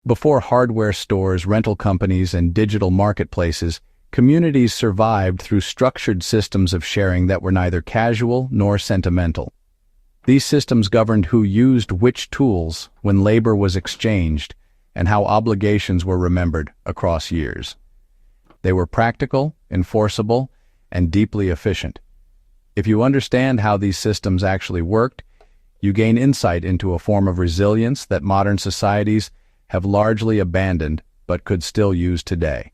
Before hardware stores, rental companies, and digital marketplaces, communities survived through structured systems of sharing that were neither casual nor sentimental. These systems governed who used which tools, when labor was exchanged, and how obligations were remembered across years. They were practical, enforceable, and deeply efficient. If you understand how these systems actually worked, you gain insight into a form of resilience that modern societies have largely abandoned but could still use today.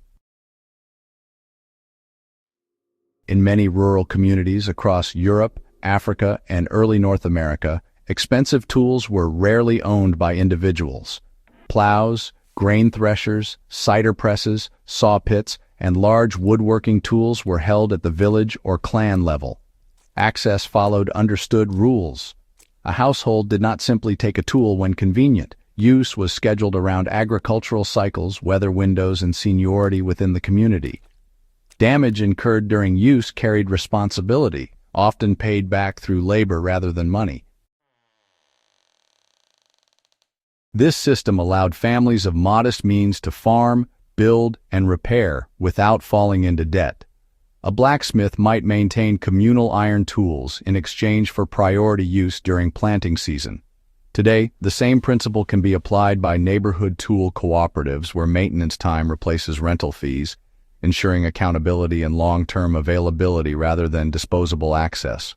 In many rural communities across Europe, Africa, and early North America, expensive tools were rarely owned by individuals. Plows, grain threshers, cider presses, saw pits, and large woodworking tools were held at the village or clan level. Access followed understood rules. A household did not simply take a tool when convenient. Use was scheduled around agricultural cycles, weather windows, and seniority within the community. Damage incurred during use carried responsibility, often paid back through labor rather than money. This system allowed families of modest means to farm, build, and repair without falling into debt. A blacksmith might maintain communal iron tools in exchange for priority use during planting season. Today, the same principle can be applied by neighborhood tool cooperatives where maintenance time replaces rental fees, ensuring accountability and long-term availability rather than disposable access.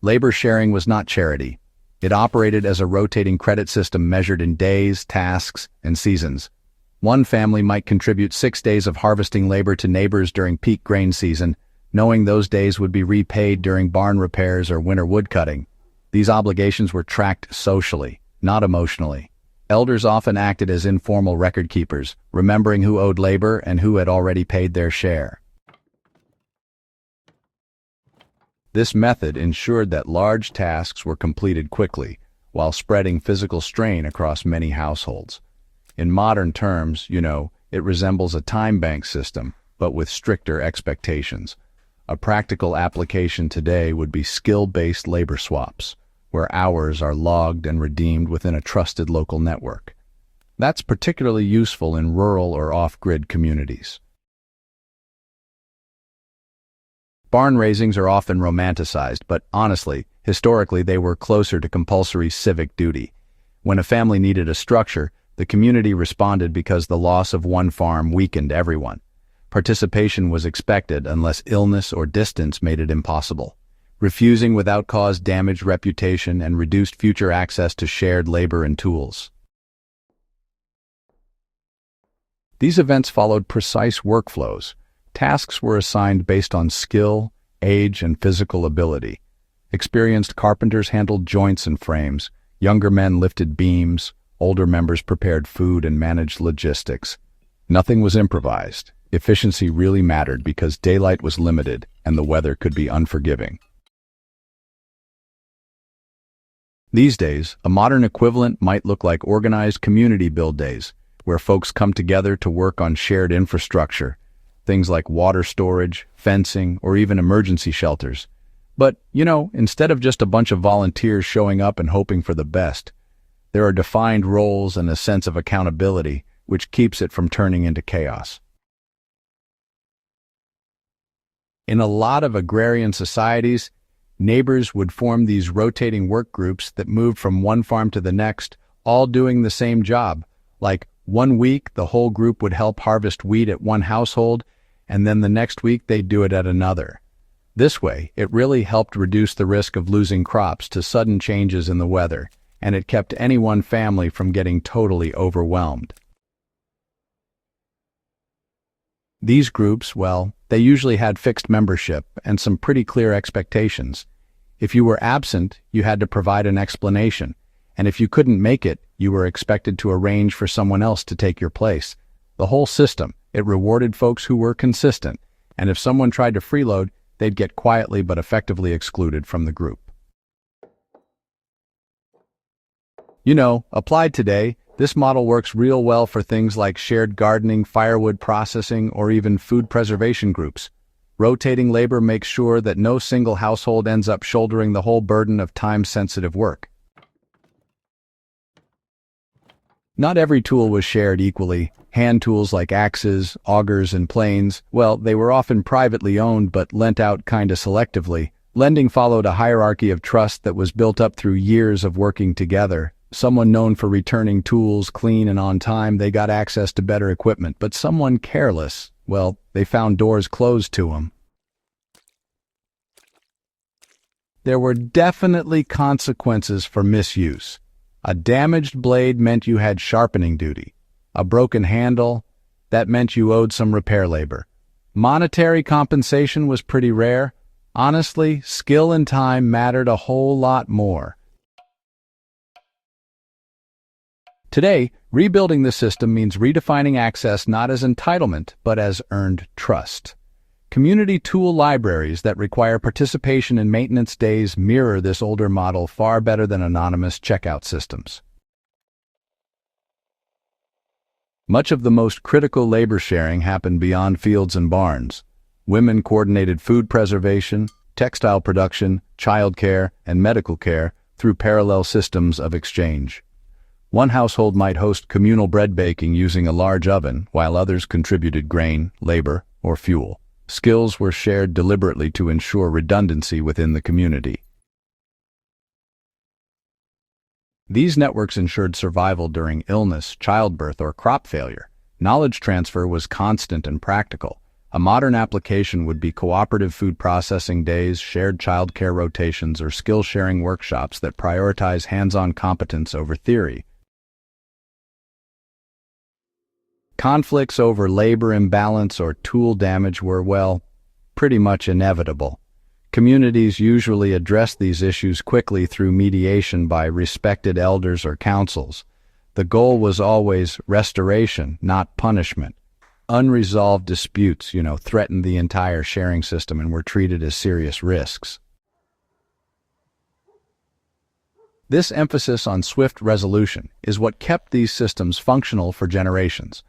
Labor sharing was not charity. It operated as a rotating credit system measured in days, tasks, and seasons. One family might contribute 6 days of harvesting labor to neighbors during peak grain season, knowing those days would be repaid during barn repairs or winter woodcutting. These obligations were tracked socially, not emotionally. Elders often acted as informal record keepers, remembering who owed labor and who had already paid their share. This method ensured that large tasks were completed quickly, while spreading physical strain across many households. In modern terms, it resembles a time bank system, but with stricter expectations. A practical application today would be skill-based labor swaps, where hours are logged and redeemed within a trusted local network. That's particularly useful in rural or off-grid communities. Barn raisings are often romanticized, but honestly, historically they were closer to compulsory civic duty. When a family needed a structure, the community responded because the loss of one farm weakened everyone. Participation was expected unless illness or distance made it impossible. Refusing without cause damaged reputation and reduced future access to shared labor and tools. These events followed precise workflows. Tasks were assigned based on skill, age, and physical ability. Experienced carpenters handled joints and frames, younger men lifted beams, older members prepared food and managed logistics. Nothing was improvised. Efficiency really mattered because daylight was limited and the weather could be unforgiving. These days, a modern equivalent might look like organized community build days, where folks come together to work on shared infrastructure, things like water storage, fencing, or even emergency shelters. But, instead of just a bunch of volunteers showing up and hoping for the best, there are defined roles and a sense of accountability, which keeps it from turning into chaos. In a lot of agrarian societies, neighbors would form these rotating work groups that moved from one farm to the next, all doing the same job. Like, one week, the whole group would help harvest wheat at one household, and then the next week they'd do it at another. This way, it really helped reduce the risk of losing crops to sudden changes in the weather, and it kept any one family from getting totally overwhelmed. These groups, they usually had fixed membership and some pretty clear expectations. If you were absent, you had to provide an explanation, and if you couldn't make it, you were expected to arrange for someone else to take your place. The whole system, it rewarded folks who were consistent, and if someone tried to freeload, they'd get quietly but effectively excluded from the group. Applied today, this model works real well for things like shared gardening, firewood processing, or even food preservation groups. Rotating labor makes sure that no single household ends up shouldering the whole burden of time-sensitive work. Not every tool was shared equally. Hand tools like axes, augers, and planes, well, they were often privately owned but lent out kinda selectively. Lending followed a hierarchy of trust that was built up through years of working together. Someone known for returning tools clean and on time, they got access to better equipment, but someone careless, well, they found doors closed to them. There were definitely consequences for misuse. A damaged blade meant you had sharpening duty. A broken handle, that meant you owed some repair labor. Monetary compensation was pretty rare. Honestly, skill and time mattered a whole lot more. Today, rebuilding the system means redefining access not as entitlement, but as earned trust. Community tool libraries that require participation in maintenance days mirror this older model far better than anonymous checkout systems. Much of the most critical labor sharing happened beyond fields and barns. Women coordinated food preservation, textile production, childcare, and medical care through parallel systems of exchange. One household might host communal bread baking using a large oven, while others contributed grain, labor, or fuel. Skills were shared deliberately to ensure redundancy within the community. These networks ensured survival during illness, childbirth, or crop failure. Knowledge transfer was constant and practical. A modern application would be cooperative food processing days, shared childcare rotations, or skill-sharing workshops that prioritize hands-on competence over theory. Conflicts over labor imbalance or tool damage were, well, pretty much inevitable. Communities usually addressed these issues quickly through mediation by respected elders or councils. The goal was always restoration, not punishment. Unresolved disputes, threatened the entire sharing system and were treated as serious risks. This emphasis on swift resolution is what kept these systems functional for generations.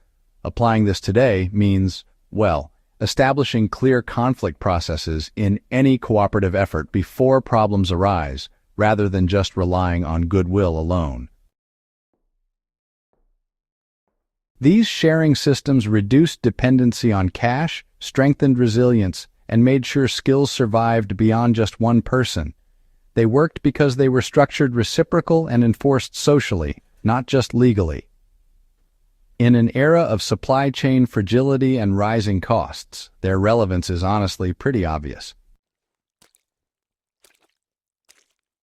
Applying this today means, well, establishing clear conflict processes in any cooperative effort before problems arise, rather than just relying on goodwill alone. These sharing systems reduced dependency on cash, strengthened resilience, and made sure skills survived beyond just one person. They worked because they were structured reciprocal and enforced socially, not just legally. In an era of supply chain fragility and rising costs, their relevance is honestly pretty obvious.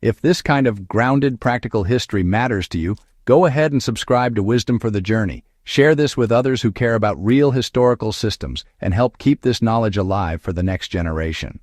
If this kind of grounded practical history matters to you, go ahead and subscribe to Wisdom for the Journey. Share this with others who care about real historical systems and help keep this knowledge alive for the next generation.